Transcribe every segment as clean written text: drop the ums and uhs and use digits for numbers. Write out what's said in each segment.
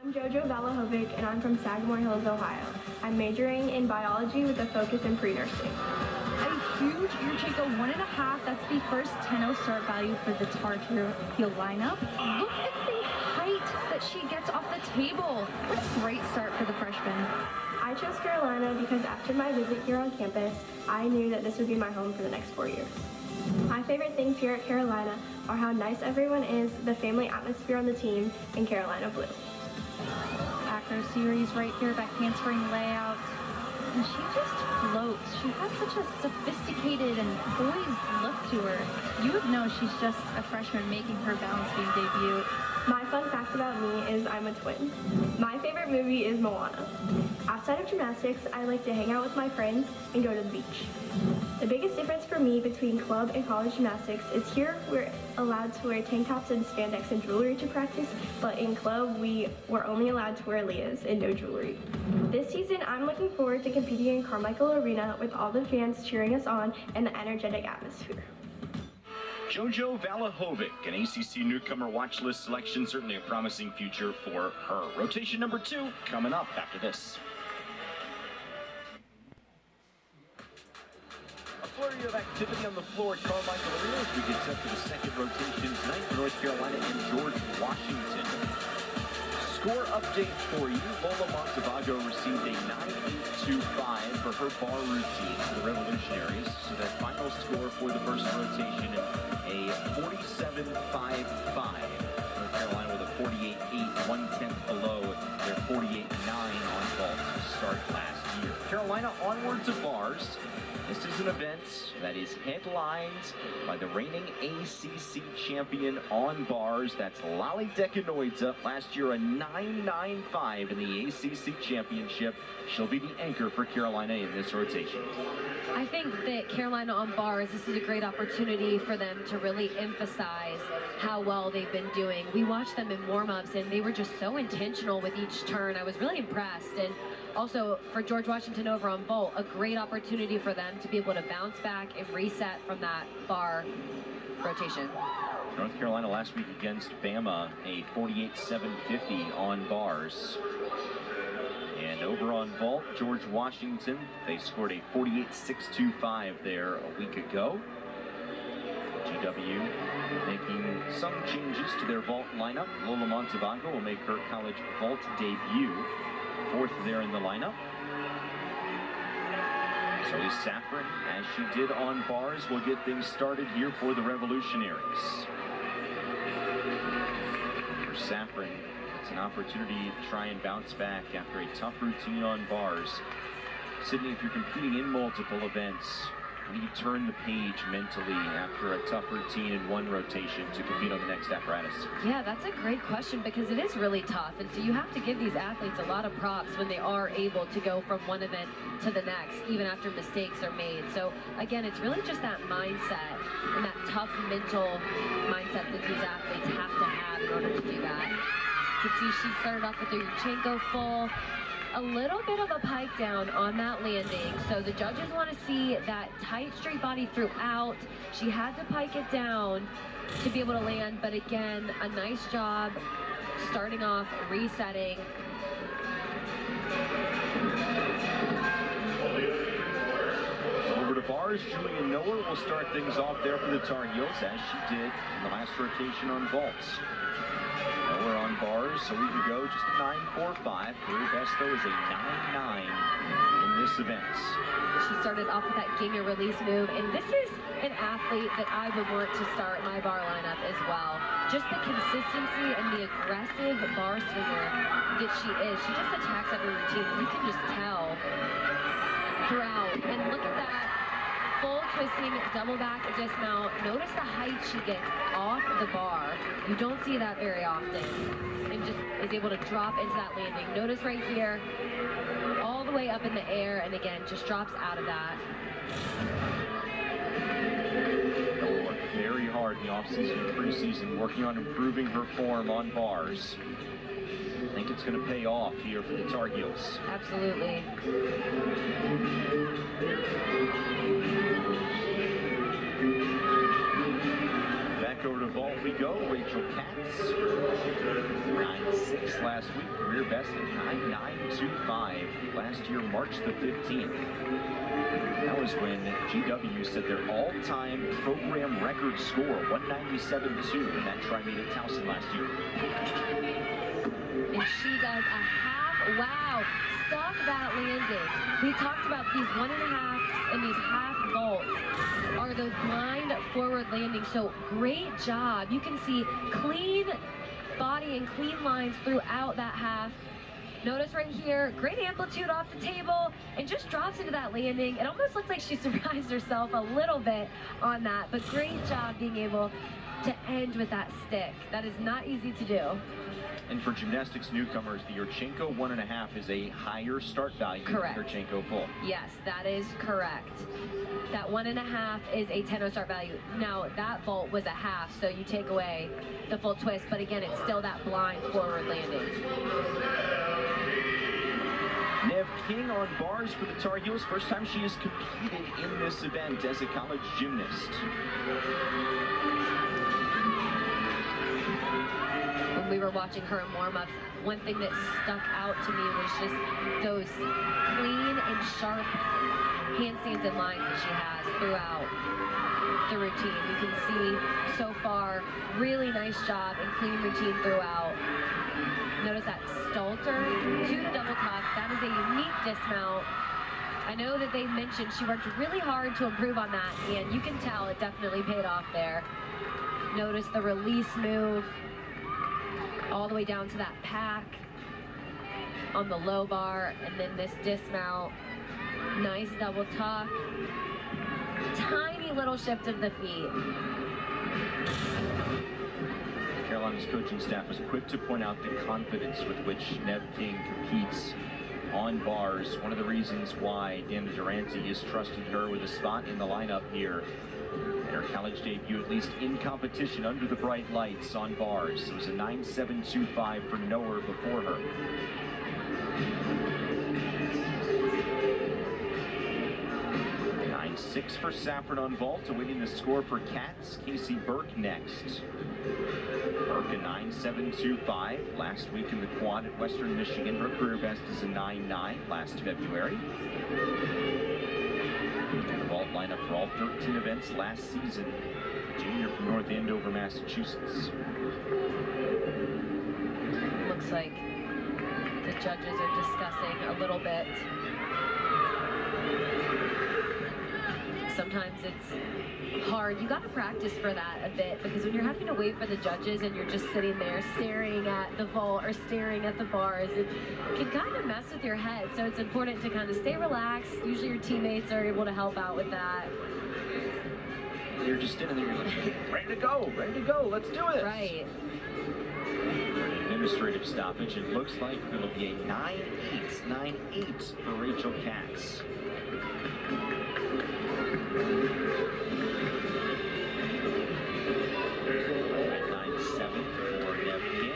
I'm Jojo Valahovic, and I'm from Sagamore Hills, Ohio. I'm majoring in biology with a focus in pre-nursing. A huge Yurchenko 1.5. That's the first 10-0 start value for the Tar Heel lineup. Look at the height that she gets off the table. What a great start for the freshman. I chose Carolina because after my visit here on campus, I knew that this would be my home for the next 4 years. My favorite things here at Carolina are how nice everyone is, the family atmosphere on the team, and Carolina blue. Acro series right here, back handspring layout. And she just floats. She has such a sophisticated and poised look to her. You would know she's just a freshman making her balance beam debut. My fun fact about me is I'm a twin. My favorite movie is Moana. Outside of gymnastics, I like to hang out with my friends and go to the beach. The biggest difference for me between club and college gymnastics is here we're allowed to wear tank tops and spandex and jewelry to practice, but in club we were only allowed to wear leahs and no jewelry. This season I'm looking forward to competing in Carmichael Arena with all the fans cheering us on and the energetic atmosphere. Jojo Valahovic, an ACC newcomer watch list selection, certainly a promising future for her. Rotation number 2 coming up after this. A flurry of activity on the floor at Carmichael Arena as we get set for the second rotation tonight for North Carolina and George Washington. Score update for you. Lola Montevago received a 9.825 for her bar routine for the Revolutionaries. So that final score for the first rotation, a 47.55. North Carolina with a 48.8, 1/10 below their 48.9 on vault to start last year. Carolina onward to bars. This is an event that is headlined by the reigning ACC champion on bars. That's Lali Dekanoidze. Last year a 9.95 in the ACC championship. She'll be the anchor for Carolina in this rotation. I think that Carolina on bars, this is a great opportunity for them to really emphasize how well they've been doing. We watched them in warm-ups and they were just so intentional with each turn. I was really impressed. And also for George Washington over on vault, a great opportunity for them to be able to bounce back and reset from that bar rotation. North Carolina last week against Bama, a 48.750 on bars. And over on vault, George Washington, they scored a 48.625 there a week ago. GW making some changes to their vault lineup. Lola Montevago will make her college vault debut, 4th there in the lineup. Zoe Safran, as she did on bars, will get things started here for the Revolutionaries. For Safran, it's an opportunity to try and bounce back after a tough routine on bars. Sydney, if you're competing in multiple events, how do you turn the page mentally after a tough routine in one rotation to compete on the next apparatus? Yeah, that's a great question because it is really tough. And so you have to give these athletes a lot of props when they are able to go from one event to the next, even after mistakes are made. So again, it's really just that mindset and that tough mental mindset that these athletes have to have in order to do that. You can see she started off with a Yurchenko full. A little bit of a pike down on that landing, so the judges want to see that tight straight body throughout. She had to pike it down to be able to land, but again, a nice job starting off, resetting. Over to bars, Julia Noah will start things off there for the Tar Heels, as she did in the last rotation on vaults. We're on bars a week ago, just a 9.45. Career best, though, is a 9.9 in this event. She started off with that ginga release move, and this is an athlete that I would want to start my bar lineup as well. Just the consistency and the aggressive bar swinger that she is. She just attacks every routine. You can just tell throughout. And look at that. Full twisting, double back dismount. Notice the height she gets off the bar. You don't see that very often. And just is able to drop into that landing. Notice right here, all the way up in the air, and again, just drops out of that. They'll work very hard in the offseason and preseason, working on improving her form on bars. I think it's going to pay off here for the Tar Heels. Absolutely. Back over to vault, we go. Rachel Katz, 9.6 last week, career best at 9.925 last year, March the 15th. That was when GW set their all-time program record score, 197.2 in that tri-meet at Towson last year. And she does a half, wow, stuck that landing. We talked about these 1.5s and these half vaults are those blind forward landings. So great job. You can see clean body and clean lines throughout that half. Notice right here, great amplitude off the table and just drops into that landing. It almost looks like she surprised herself a little bit on that, but great job being able to end with that stick. That is not easy to do. And for gymnastics newcomers, the Yurchenko 1.5 is a higher start value Correct. than the Yurchenko full. Yes, that is correct. That 1.5 is a 10.0 start value. Now, that vault was a half, so you take away the full twist, but again, it's still that blind forward landing. Nev King on bars for the Tar Heels. First time she has competed in this event as a college gymnast. When we were watching her in warm-ups, one thing that stuck out to me was just those clean and sharp handstands and lines that she has throughout the routine. You can see so far, really nice job and clean routine throughout. Notice that Stalter, 2 to double top. That is a unique dismount. I know that they mentioned she worked really hard to improve on that, and you can tell it definitely paid off there. Notice the release move all the way down to that pack on the low bar, and then this dismount. Nice double tuck. Tiny little shift of the feet. Carolina's coaching staff was quick to point out the confidence with which Nev King competes on bars. One of the reasons why Dan Durante is trusting her with a spot in the lineup here. And her college debut, at least in competition under the bright lights on bars. It was a 9.725 for Noah before her. Six for Saffron on vault, awaiting the score for Katz. Casey Burke next. Burke a 9.725 last week in the quad at Western Michigan. Her career best is a 9.9 last February. The vault lineup for all 13 events last season. Junior from North Andover, Massachusetts. Looks like the judges are discussing a little bit. Sometimes it's hard. You got to practice for that a bit, because when you're having to wait for the judges and you're just sitting there staring at the vault or staring at the bars, it can kind of mess with your head. So it's important to kind of stay relaxed. Usually your teammates are able to help out with that. You're just standing there, you're like, ready to go, let's do it. Right. An administrative stoppage. It looks like it'll be a 9.8 for Rachel Katz. 9.7 for Nev King.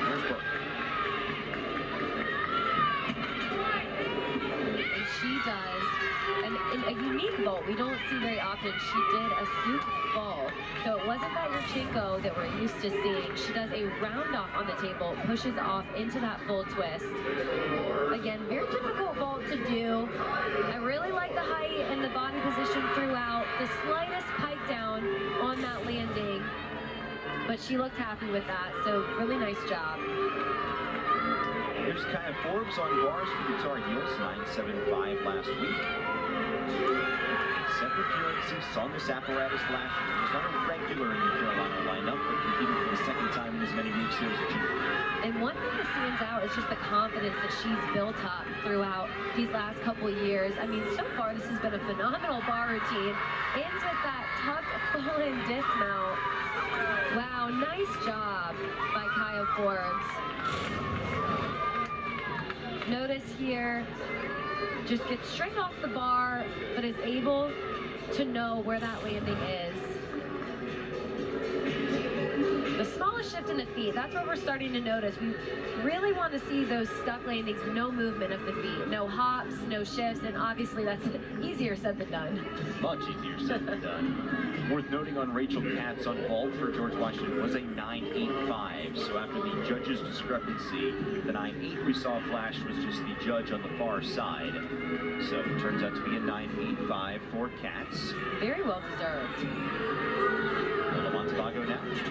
There's Burke. And she does a unique vault we don't see very often. She did a soup fall. So it wasn't that Yurchenko that we're used to seeing. She does a round off on the table, pushes off into that full twist. Again, very difficult vault to do. I really like the height and the body position throughout. The slightest pike down on that landing, but she looked happy with that, so really nice job. Here's Kaya Forbes on bars for the Tar Heels, 9.75 last week. 7 appearances on this apparatus last year. Was not a regular in the Carolina lineup, but competed for the second time in as many weeks here as a junior. And one thing that stands out is just the confidence that she's built up throughout these last couple of years. I mean, so far this has been a phenomenal bar routine. Ends with that tucked full-in dismount. Wow, nice job by Kaya Forbes. Notice here, just gets straight off the bar, but is able to know where that landing is. The smallest shift shift in the feet. That's what we're starting to notice. We really want to see those stuck landings, no movement of the feet, no hops, no shifts, and obviously that's easier said than done. Much easier said than done. Worth noting on Rachel Katz on vault for George Washington was a 9.85. So after the judge's discrepancy, the 9.8 we saw flash was just the judge on the far side. So it turns out to be a 9.85 for Katz. Very well deserved. Montevago now. You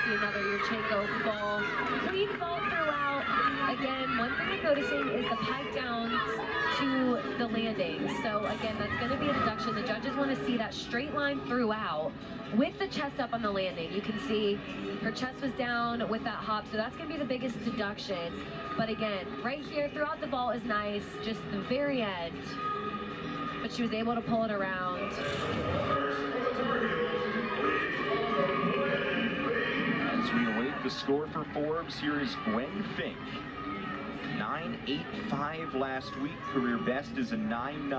see another Yurchenko fall. Clean fall throughout. Again, one thing I'm noticing is the pike downs to the landing. So again, that's going to be a deduction. The judges want to see that straight line throughout with the chest up on the landing. You can see her chest was down with that hop, so that's going to be the biggest deduction. But again, right here throughout the vault is nice, just the very end. But she was able to pull it around. As we await the score for Forbes, here is Gwen Fink. 9.85 last week. Career best is a 9.9.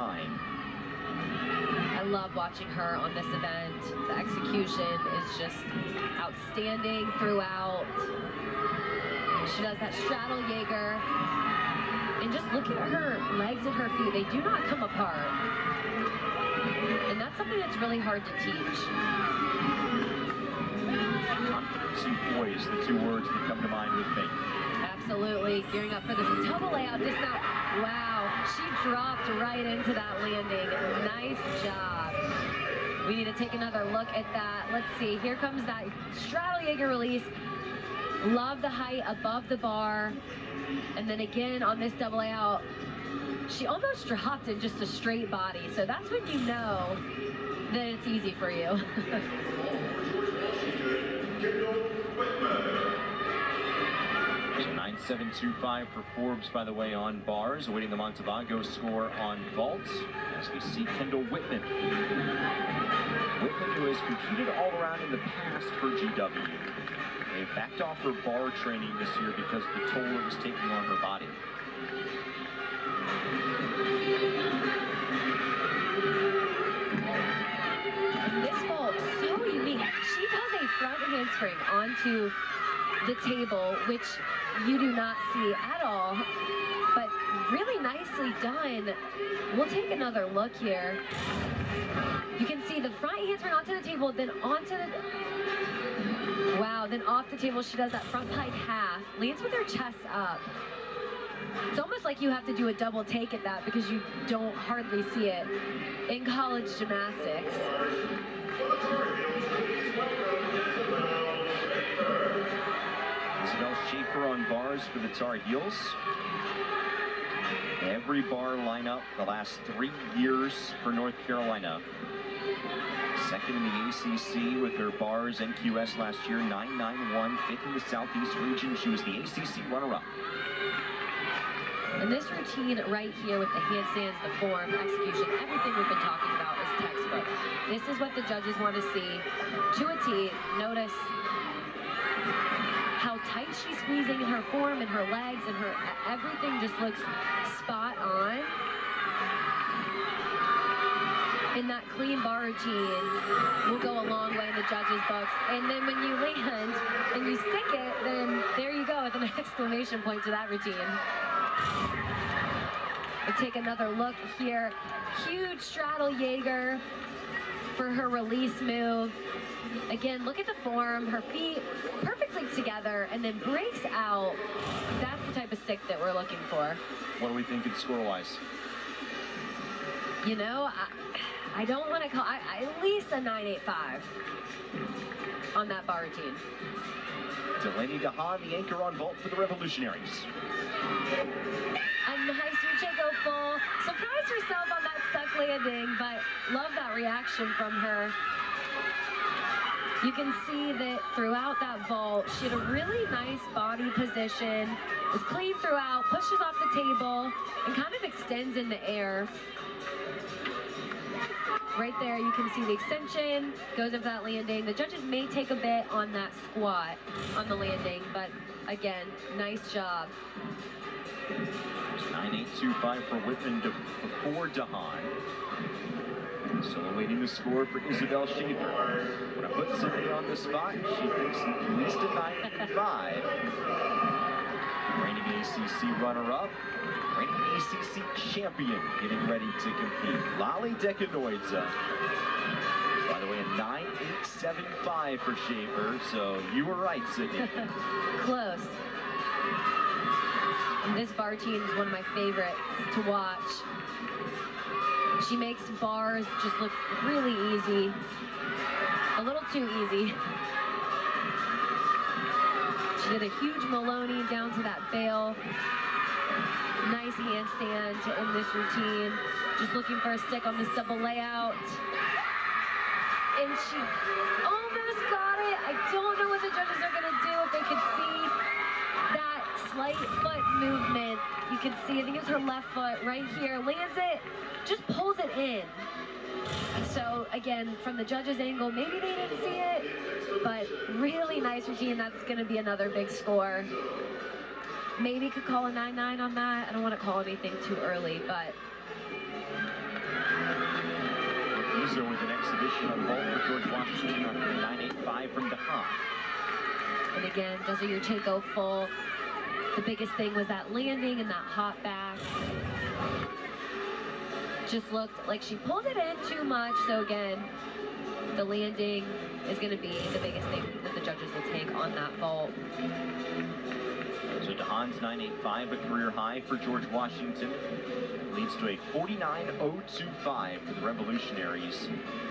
I love watching her on this event. The execution is just outstanding throughout. She does that straddle Jaeger. And just look at her legs and her feet. They do not come apart. And that's something that's really hard to teach. Confidence and poise, the two words that come to mind with Fink. Absolutely. Gearing up for this double layout dismount. Wow, she dropped right into that landing. Nice job. We need to take another look at that. Let's see. Here comes that straddle Jaeger release. Love the height above the bar. And then again on this double layout, she almost dropped in just a straight body. So that's when you know that it's easy for you. So 9.725 for Forbes, by the way, on bars, awaiting the Montevago score on vaults, as we see Kendall Whitman. Whitman, who has competed all around in the past for GW. They backed off her bar training this year because of the toll it was taking on her body. This vault, so unique. She does a front handspring onto the table, which you do not see at all, but really nicely done. We'll take another look here. You can see the front handspring onto the table, then onto the... Wow, then off the table, she does that front pike half, lands with her chest up. It's almost like you have to do a double take at that because you don't hardly see it in college gymnastics. Isabel Schaefer on bars for the Tar Heels. Every bar lineup the last 3 years for North Carolina. Second in the ACC with her bars NQS last year, 9.91. Fifth in the Southeast region. She was the ACC runner-up. And this routine right here with the handstands, the form, execution, everything we've been talking about is textbook. This is what the judges want to see to a T. Notice how tight she's squeezing in her form and her legs and her everything just looks spot on. And that clean bar routine will go a long way in the judges' books. And then when you land and you stick it, then there you go with an exclamation point to that routine. We'll take another look here. Huge straddle Jaeger for her release move. Again, look at the form, her feet perfectly together, and then breaks out. That's the type of stick that we're looking for. What are we thinking score-wise? You know, I don't want to call, at least a 9.85 on that bar routine. Delaney DeHaan, the anchor on vault for the Revolutionaries. A nice Yurchenko full. Surprised herself on that stuck landing, but love that reaction from her. You can see that throughout that vault, she had a really nice body position, was clean throughout, pushes off the table, and kind of extends in the air. Right there, you can see the extension, goes into that landing. The judges may take a bit on that squat on the landing, but again, nice job. 9.825 for Whitman before DeHaan. Still awaiting the score for Isabel Schaefer. When I put Sydney on the spot, she thinks at least a 9.5. Reigning ACC runner-up, reigning ACC champion, getting ready to compete. Lali Dekanoidze. By the way, a 9.875 for Schaefer, so you were right, Sydney. Close. And this bar team is one of my favorites to watch. She makes bars just look really easy. A little too easy. She did a huge Maloney down to that bail. Nice handstand to end this routine. Just looking for a stick on this double layout. And she almost got it. I don't know what the judges are gonna do, if they could see that slight foot movement. You can see, I think it's her left foot right here. Lands it, just pulls it in. So again, from the judges' angle, maybe they didn't see it, but really nice routine. That's gonna be another big score. Maybe could call a 9-9 on that. I don't want to call anything too early, but. These are with an exhibition on ball for George Washington on 9.85 from DeHaan. And again, does a Yurchenko full. The biggest thing was that landing and that hop back. Just looked like she pulled it in too much. So again, the landing is going to be the biggest thing that the judges will take on that vault. So DeHaan's 9.85, a career high for George Washington. Leads to a 49.025 for the Revolutionaries.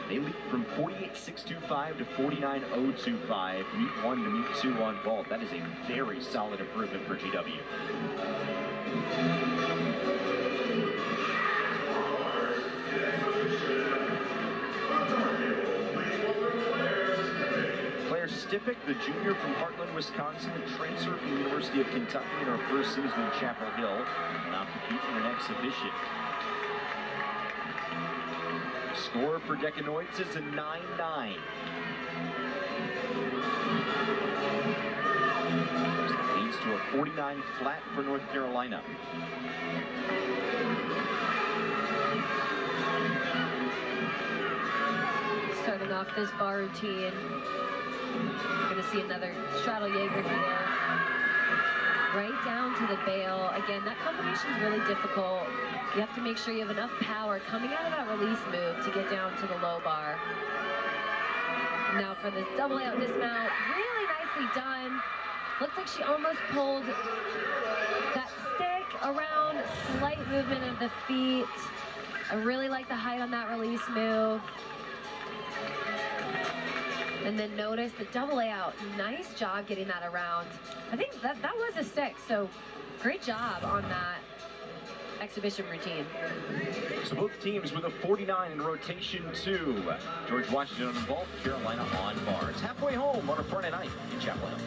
They leap from 48.625 to 49.025. Meet 1 to meet 2 on vault. That is a very solid improvement for GW. Stipik, the junior from Heartland, Wisconsin, and transfer from the University of Kentucky in her first season in Chapel Hill, now competing in an exhibition. Score for Dekanoidze is a 9-9. Leads to a 49 flat for North Carolina. Starting off this bar routine. We're going to see another straddle Jaeger here. Right down to the bail. Again, that combination is really difficult. You have to make sure you have enough power coming out of that release move to get down to the low bar. Now for this double out dismount, really nicely done. Looked like she almost pulled that stick around, slight movement of the feet. I really like the height on that release move. And then notice the double layout. Nice job getting that around. I think that was a 6, so great job on that exhibition routine. So both teams with a 49 in rotation 2. George Washington on vault, Carolina on bars. Halfway home on a Friday night in Chapel Hill.